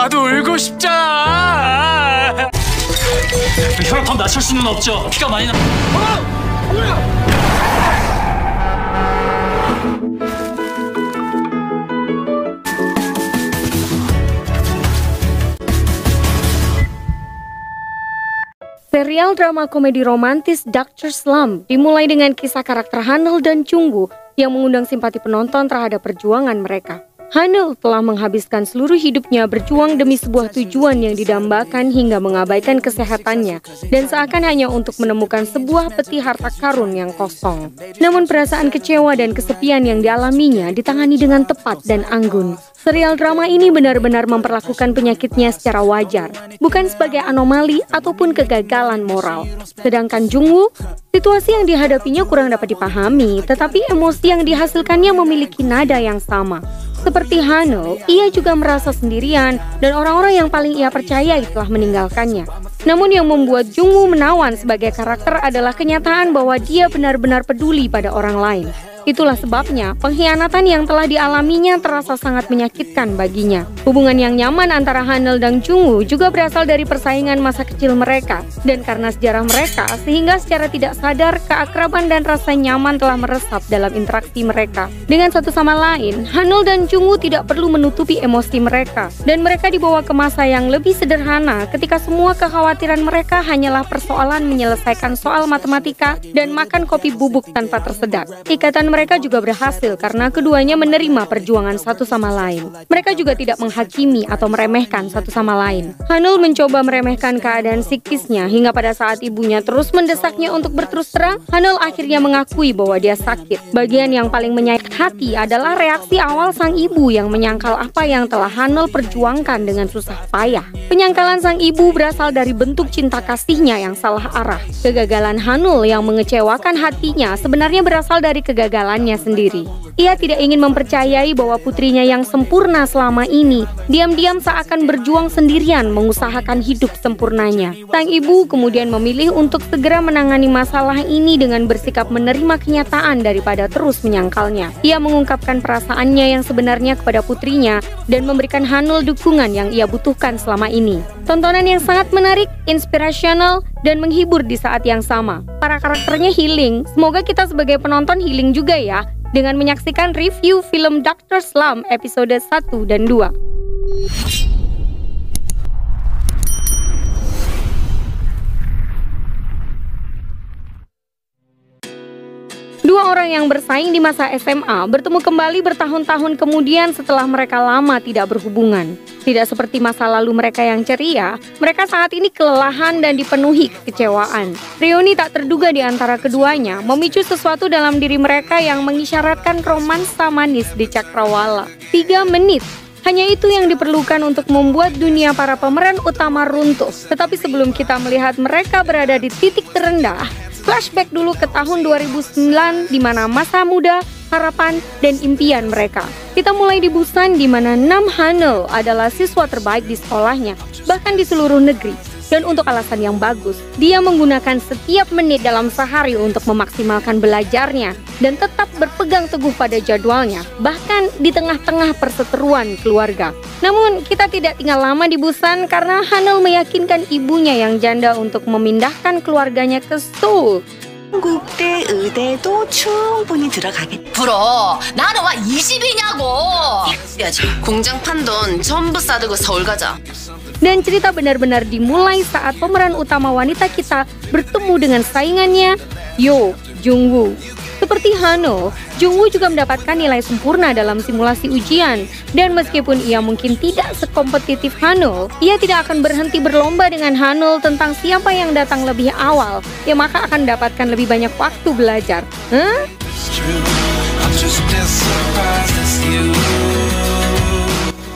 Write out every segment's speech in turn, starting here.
나도 울고 싶잖아. 혈압 낮출 수는 없죠. 피가 많이 나. Serial drama komedi romantis Dr. Slump dimulai dengan kisah karakter Hanul dan Jungwoo yang mengundang simpati penonton terhadap perjuangan mereka. Hanul telah menghabiskan seluruh hidupnya berjuang demi sebuah tujuan yang didambakan hingga mengabaikan kesehatannya dan seakan hanya untuk menemukan sebuah peti harta karun yang kosong. Namun perasaan kecewa dan kesepian yang dialaminya ditangani dengan tepat dan anggun. Serial drama ini benar-benar memperlakukan penyakitnya secara wajar, bukan sebagai anomali ataupun kegagalan moral. Sedangkan Jungwoo, situasi yang dihadapinya kurang dapat dipahami, tetapi emosi yang dihasilkannya memiliki nada yang sama. Seperti Hanul, ia juga merasa sendirian dan orang-orang yang paling ia percayai telah meninggalkannya. Namun yang membuat Jungwoo menawan sebagai karakter adalah kenyataan bahwa dia benar-benar peduli pada orang lain. Itulah sebabnya pengkhianatan yang telah dialaminya terasa sangat menyakitkan baginya. Hubungan yang nyaman antara Hanul dan Jungwoo juga berasal dari persaingan masa kecil mereka. Dan karena sejarah mereka, sehingga secara tidak sadar keakraban dan rasa nyaman telah meresap dalam interaksi mereka. Dengan satu sama lain, Hanul dan Jungwoo tidak perlu menutupi emosi mereka. Dan mereka dibawa ke masa yang lebih sederhana ketika semua kekhawatiran mereka hanyalah persoalan menyelesaikan soal matematika dan makan kopi bubuk tanpa tersedak. Ikatan mereka juga berhasil karena keduanya menerima perjuangan satu sama lain. Mereka juga tidak menghakimi atau meremehkan satu sama lain. Hanul mencoba meremehkan keadaan psikisnya hingga pada saat ibunya terus mendesaknya untuk berterus terang, Hanul akhirnya mengakui bahwa dia sakit. Bagian yang paling menyayat hati adalah reaksi awal sang ibu yang menyangkal apa yang telah Hanul perjuangkan dengan susah payah. Penyangkalan sang ibu berasal dari bentuk cinta kasihnya yang salah arah. Kegagalan Hanul yang mengecewakan hatinya sebenarnya berasal dari kegagalannya sendiri. Ia tidak ingin mempercayai bahwa putrinya yang sempurna selama ini diam-diam seakan berjuang sendirian mengusahakan hidup sempurnanya. Sang ibu kemudian memilih untuk segera menangani masalah ini dengan bersikap menerima kenyataan daripada terus menyangkalnya. Ia mengungkapkan perasaannya yang sebenarnya kepada putrinya dan memberikan Hanul dukungan yang ia butuhkan selama ini. Tontonan yang sangat menarik, inspirasional, dan menghibur di saat yang sama. Para karakternya healing, semoga kita sebagai penonton healing juga ya, dengan menyaksikan review film Dr. Slump episode 1 dan 2. Dua orang yang bersaing di masa SMA bertemu kembali bertahun-tahun kemudian setelah mereka lama tidak berhubungan. Tidak seperti masa lalu mereka yang ceria, mereka saat ini kelelahan dan dipenuhi kekecewaan. Reuni tak terduga di antara keduanya memicu sesuatu dalam diri mereka yang mengisyaratkan romansa manis di cakrawala. 3 menit. Hanya itu yang diperlukan untuk membuat dunia para pemeran utama runtuh. Tetapi sebelum kita melihat mereka berada di titik terendah, flashback dulu ke tahun 2009 di mana masa muda, harapan, dan impian mereka. Kita mulai di Busan di mana Nam Hanul adalah siswa terbaik di sekolahnya, bahkan di seluruh negeri. Dan untuk alasan yang bagus, dia menggunakan setiap menit dalam sehari untuk memaksimalkan belajarnya dan tetap berpegang teguh pada jadwalnya, bahkan di tengah-tengah perseteruan keluarga. Namun, kita tidak tinggal lama di Busan karena Hanul meyakinkan ibunya yang janda untuk memindahkan keluarganya ke Seoul. 한국대 의대도 충분히 들어가겠다. 불어. 나는 와 20이냐고. 공장판 돈 전부 싸들고 서울 가자. Dan cerita benar-benar dimulai saat pemeran utama wanita kita bertemu dengan saingannya, Jungwoo. Seperti Hanul, Jungwoo juga mendapatkan nilai sempurna dalam simulasi ujian. Dan meskipun ia mungkin tidak sekompetitif Hanul, ia tidak akan berhenti berlomba dengan Hanul tentang siapa yang datang lebih awal, yang maka akan mendapatkan lebih banyak waktu belajar.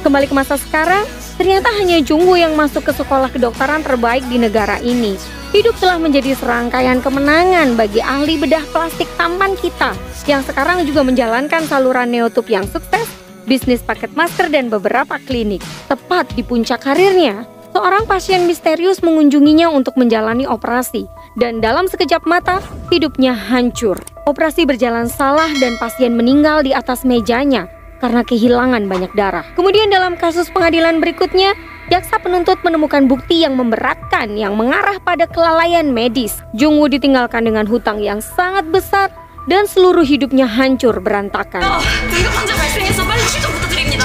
Kembali ke masa sekarang, ternyata hanya Jungwoo yang masuk ke sekolah kedokteran terbaik di negara ini. Hidup telah menjadi serangkaian kemenangan bagi ahli bedah plastik tampan kita yang sekarang juga menjalankan saluran neotube yang sukses, bisnis paket masker, dan beberapa klinik. Tepat di puncak karirnya, seorang pasien misterius mengunjunginya untuk menjalani operasi. Dan dalam sekejap mata, hidupnya hancur. Operasi berjalan salah dan pasien meninggal di atas mejanya. karena kehilangan banyak darah. Kemudian dalam kasus pengadilan berikutnya, jaksa penuntut menemukan bukti yang memberatkan yang mengarah pada kelalaian medis. Jung-woo ditinggalkan dengan hutang yang sangat besar dan seluruh hidupnya hancur berantakan. 응급 환자 발생해서 빨리 취조 부탁드립니다.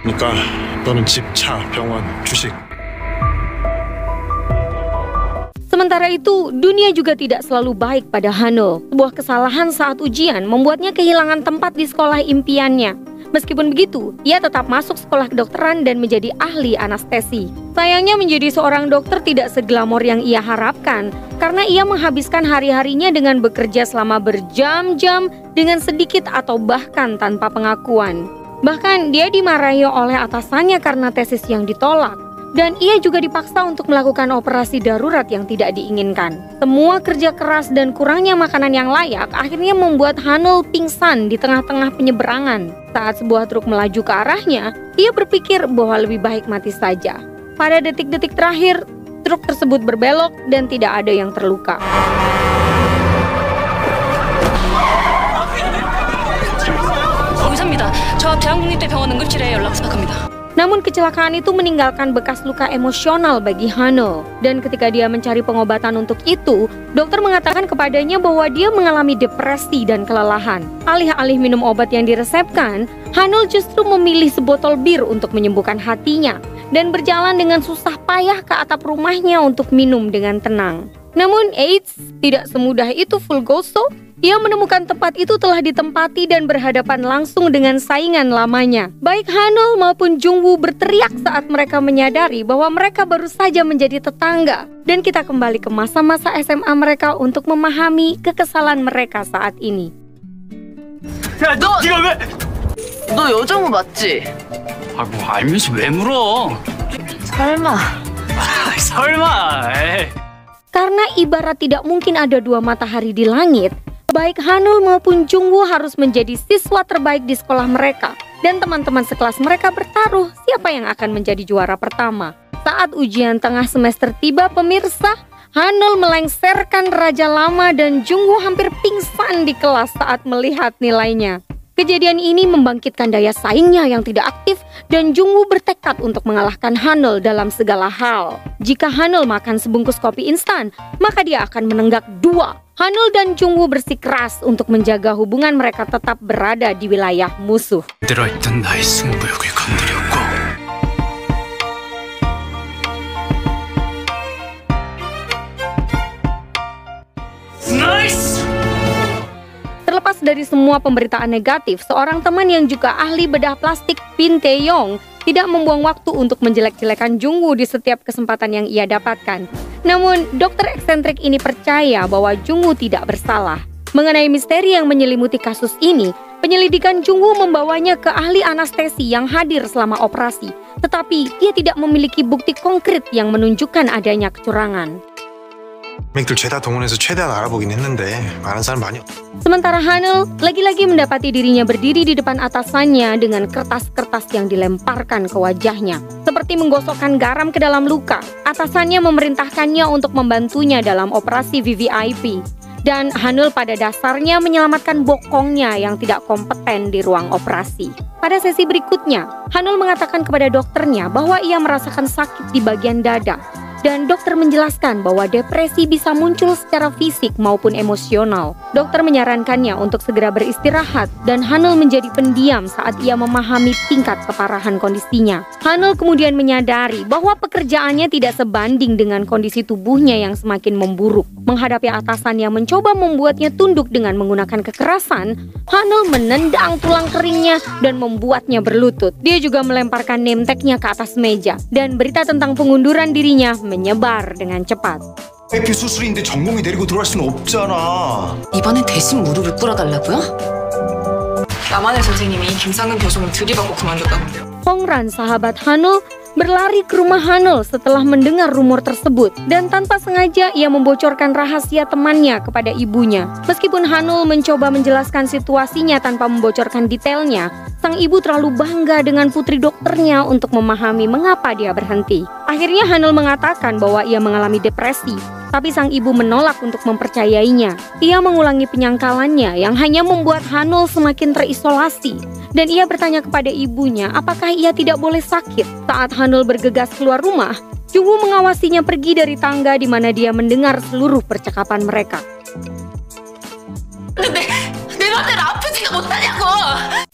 그러니까 너는 집, 차, 병원, 주식 Sementara itu, dunia juga tidak selalu baik pada Hanul. Sebuah kesalahan saat ujian membuatnya kehilangan tempat di sekolah impiannya. Meskipun begitu, ia tetap masuk sekolah kedokteran dan menjadi ahli anestesi. Sayangnya menjadi seorang dokter tidak seglamor yang ia harapkan, karena ia menghabiskan hari-harinya dengan bekerja selama berjam-jam dengan sedikit atau bahkan tanpa pengakuan. Bahkan dia dimarahi oleh atasannya karena tesis yang ditolak. Dan ia juga dipaksa untuk melakukan operasi darurat yang tidak diinginkan. Semua kerja keras dan kurangnya makanan yang layak akhirnya membuat Hanul pingsan di tengah-tengah penyeberangan. Saat sebuah truk melaju ke arahnya, ia berpikir bahwa lebih baik mati saja. Pada detik-detik terakhir, truk tersebut berbelok dan tidak ada yang terluka. 의사입니다. 저 앞 대한국립대병원 응급실에 연락 부탁합니다. Namun kecelakaan itu meninggalkan bekas luka emosional bagi Hanul. Dan ketika dia mencari pengobatan untuk itu, dokter mengatakan kepadanya bahwa dia mengalami depresi dan kelelahan. Alih-alih minum obat yang diresepkan, Hanul justru memilih sebotol bir untuk menyembuhkan hatinya dan berjalan dengan susah payah ke atap rumahnya untuk minum dengan tenang. Namun eits, tidak semudah itu Fulgoso. Ia menemukan tempat itu telah ditempati dan berhadapan langsung dengan saingan lamanya. Baik Hanul maupun Jung-woo berteriak saat mereka menyadari bahwa mereka baru saja menjadi tetangga. Dan kita kembali ke masa-masa SMA mereka untuk memahami kekesalan mereka saat ini. 야, 네가 왜? 너 여정우 맞지? 아, 뭐 알면서 왜 물어? 설마. 아, 설마. 에이. Karena ibarat tidak mungkin ada dua matahari di langit, baik Hanul maupun Jung-woo harus menjadi siswa terbaik di sekolah mereka. Dan teman-teman sekelas mereka bertaruh siapa yang akan menjadi juara pertama. Saat ujian tengah semester tiba pemirsa, Hanul melengsarkan Raja Lama dan Jung-woo hampir pingsan di kelas saat melihat nilainya. Kejadian ini membangkitkan daya saingnya yang tidak aktif dan Jung-woo bertekad untuk mengalahkan Hanul dalam segala hal. Jika Hanul makan sebungkus kopi instan, maka dia akan menenggak 2. Hanul dan Jung-woo bersikeras untuk menjaga hubungan mereka tetap berada di wilayah musuh. 들어있던 나의 승부욕을 건드렸고 나이스! Terlepas dari semua pemberitaan negatif, seorang teman yang juga ahli bedah plastik, Bin Tae-yong, tidak membuang waktu untuk menjelek-jelekan Jung-woo di setiap kesempatan yang ia dapatkan. Namun, dokter eksentrik ini percaya bahwa Jung-woo tidak bersalah. Mengenai misteri yang menyelimuti kasus ini, penyelidikan Jung-woo membawanya ke ahli anestesi yang hadir selama operasi. Tetapi, dia tidak memiliki bukti konkret yang menunjukkan adanya kecurangan. 맥들 죄다 동원해서 최대한 알아보긴 했는데 많은 사람 많이 Sementara Hanul lagi-lagi mendapati dirinya berdiri di depan atasannya dengan kertas-kertas yang dilemparkan ke wajahnya. Seperti menggosokkan garam ke dalam luka, atasannya memerintahkannya untuk membantunya dalam operasi VVIP. Dan Hanul pada dasarnya menyelamatkan bokongnya yang tidak kompeten di ruang operasi. Pada sesi berikutnya, Hanul mengatakan kepada dokternya bahwa ia merasakan sakit di bagian dada. Dan dokter menjelaskan bahwa depresi bisa muncul secara fisik maupun emosional. Dokter menyarankannya untuk segera beristirahat dan Hanul menjadi pendiam saat ia memahami tingkat keparahan kondisinya. Hanul kemudian menyadari bahwa pekerjaannya tidak sebanding dengan kondisi tubuhnya yang semakin memburuk. Menghadapi atasan yang mencoba membuatnya tunduk dengan menggunakan kekerasan, Hanul menendang tulang keringnya dan membuatnya berlutut. Dia juga melemparkan name tag-nya ke atas meja dan berita tentang pengunduran dirinya menyebar dengan cepat. IP 수술인데 전공이 데리고 들어갈 수는 없잖아. 이번엔 대신 무릎을 꿇어달라고요? 남한의 선생님이 김상근 교수님 들이받고 그만뒀다던데요. Hongran, sahabat Hanul, berlari ke rumah Hanul setelah mendengar rumor tersebut dan tanpa sengaja ia membocorkan rahasia temannya kepada ibunya. Meskipun Hanul mencoba menjelaskan situasinya tanpa membocorkan detailnya, sang ibu terlalu bangga dengan putri dokternya untuk memahami mengapa dia berhenti. Akhirnya Hanul mengatakan bahwa ia mengalami depresi, tapi sang ibu menolak untuk mempercayainya. Ia mengulangi penyangkalannya yang hanya membuat Hanul semakin terisolasi. Dan ia bertanya kepada ibunya apakah ia tidak boleh sakit. Saat Hanul bergegas keluar rumah, Jungwoo mengawasinya pergi dari tangga di mana dia mendengar seluruh percakapan mereka.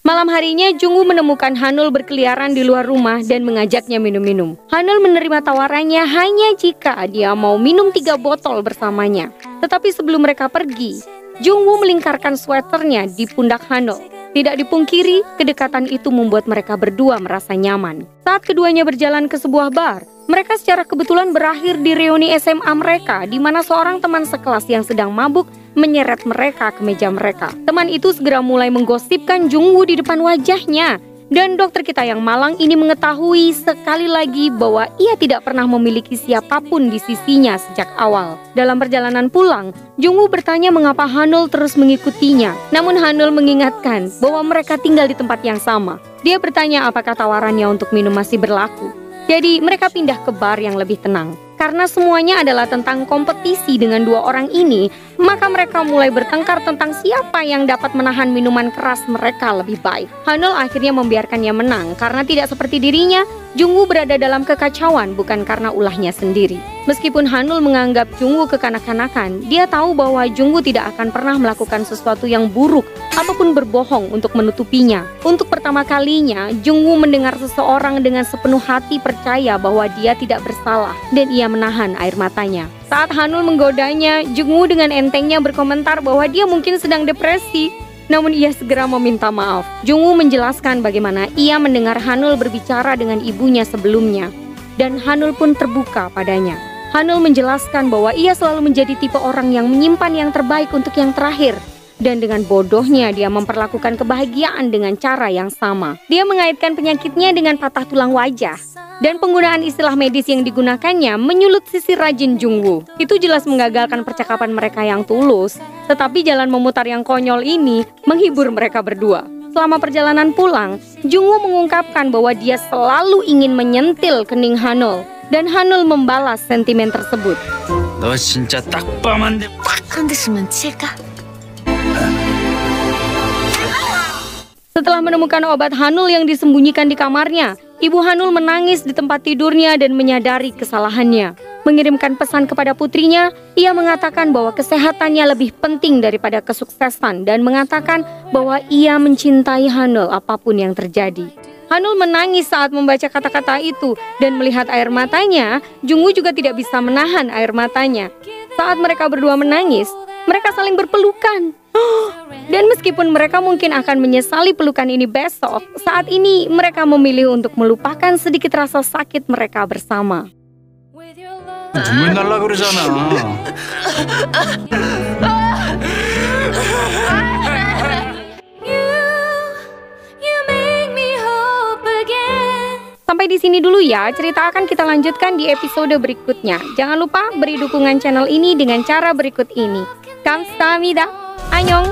Malam harinya, Jungwoo menemukan Hanul berkeliaran di luar rumah dan mengajaknya minum-minum. Hanul menerima tawarannya hanya jika dia mau minum 3 botol bersamanya. Tetapi sebelum mereka pergi, Jungwoo melingkarkan sweaternya di pundak Hanul. Tidak dipungkiri, kedekatan itu membuat mereka berdua merasa nyaman. Saat keduanya berjalan ke sebuah bar, mereka secara kebetulan berakhir di reuni SMA mereka, di mana seorang teman sekelas yang sedang mabuk menyeret mereka ke meja mereka. Teman itu segera mulai menggosipkan Jungwoo di depan wajahnya. Dan dokter kita yang malang ini mengetahui sekali lagi bahwa ia tidak pernah memiliki siapapun di sisinya sejak awal. Dalam perjalanan pulang, Jungwoo bertanya mengapa Hanul terus mengikutinya. Namun Hanul mengingatkan bahwa mereka tinggal di tempat yang sama. Dia bertanya apakah tawarannya untuk minum masih berlaku. Jadi mereka pindah ke bar yang lebih tenang. Karena semuanya adalah tentang kompetisi dengan 2 orang ini, maka mereka mulai bertengkar tentang siapa yang dapat menahan minuman keras mereka lebih baik. Hanul akhirnya membiarkannya menang karena tidak seperti dirinya, Jungwoo berada dalam kekacauan bukan karena ulahnya sendiri. Meskipun Hanul menganggap Jungwoo kekanak-kanakan, dia tahu bahwa Jungwoo tidak akan pernah melakukan sesuatu yang buruk ataupun berbohong untuk menutupinya. Untuk pertama kalinya, Jungwoo mendengar seseorang dengan sepenuh hati percaya bahwa dia tidak bersalah dan ia menahan air matanya. Saat Hanul menggodanya, Jungwoo dengan entengnya berkomentar bahwa dia mungkin sedang depresi. Namun ia segera meminta maaf. Jungwoo menjelaskan bagaimana ia mendengar Hanul berbicara dengan ibunya sebelumnya. Dan Hanul pun terbuka padanya. Hanul menjelaskan bahwa ia selalu menjadi tipe orang yang menyimpan yang terbaik untuk yang terakhir. Dan dengan bodohnya dia memperlakukan kebahagiaan dengan cara yang sama. Dia mengaitkan penyakitnya dengan patah tulang wajah. Dan penggunaan istilah medis yang digunakannya menyulut sisi rajin Jungwoo. Itu jelas menggagalkan percakapan mereka yang tulus. Tetapi jalan memutar yang konyol ini menghibur mereka berdua. Selama perjalanan pulang, Jungwoo mengungkapkan bahwa dia selalu ingin menyentil kening Hanul. Dan Hanul membalas sentimen tersebut. 너 진짜 딱밤한데 컨디션은 칠까? Setelah menemukan obat Hanul yang disembunyikan di kamarnya, Ibu Hanul menangis di tempat tidurnya dan menyadari kesalahannya. Mengirimkan pesan kepada putrinya, ia mengatakan bahwa kesehatannya lebih penting daripada kesuksesan dan mengatakan bahwa ia mencintai Hanul apapun yang terjadi. Hanul menangis saat membaca kata-kata itu dan melihat air matanya, Jungwoo juga tidak bisa menahan air matanya. Saat mereka berdua menangis, mereka saling berpelukan. Dan meskipun mereka mungkin akan menyesali pelukan ini besok, saat ini mereka memilih untuk melupakan sedikit rasa sakit mereka bersama. 눈물 날라 그러잖아. Sampai di sini dulu ya, cerita akan kita lanjutkan di episode berikutnya. Jangan lupa beri dukungan channel ini dengan cara berikut ini. Kamsahamnida. Annyeong.